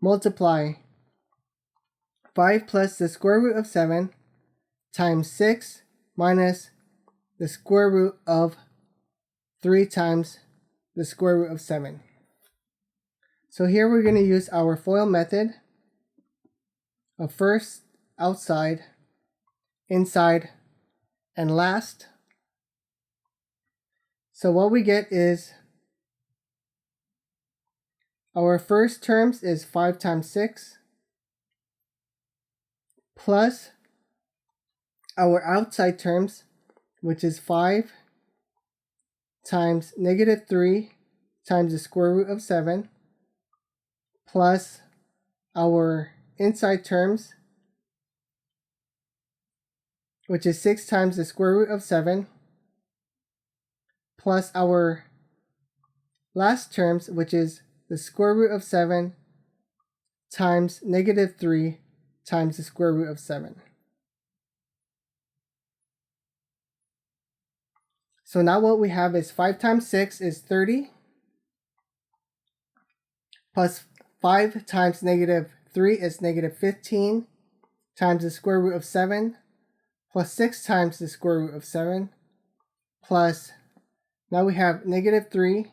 multiply 5 plus the square root of 7 times 6 minus the square root of 3 times the square root of 7. So here we're going to use our FOIL method of first, outside, inside, and last. So what we get is our first terms is 5 times 6 plus our outside terms, which is 5 times negative 3 times the square root of 7 plus our inside terms, which is 6 times the square root of 7 plus our last terms, which is the square root of 7 times negative 3 times the square root of 7. So now what we have is 5 times 6 is 30 plus 5 times negative 3 is negative 15 times the square root of 7 plus 6 times the square root of 7 plus, now we have negative 3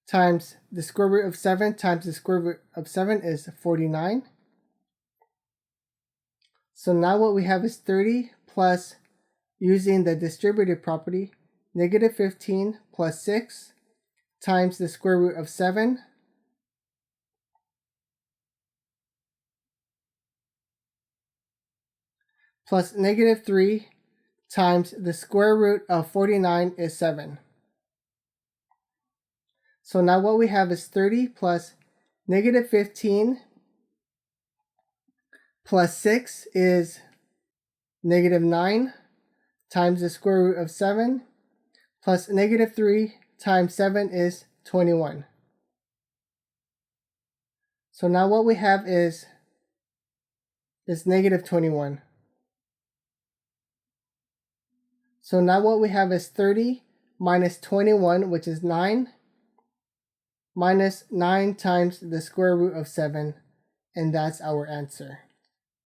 times the square root of 7 times the square root of 7 is 49. So now what we have is 30 plus, using the distributive property, negative 15 plus 6 times the square root of 7 plus negative 3 times the square root of 49 is 7. So now what we have is 30 plus negative 15 plus 6 is negative 9 times the square root of 7 plus negative 3 times 7 is 21. So now what we have is negative 21. So now what we have is 30 minus 21, which is 9, minus 9 times the square root of 7, and that's our answer.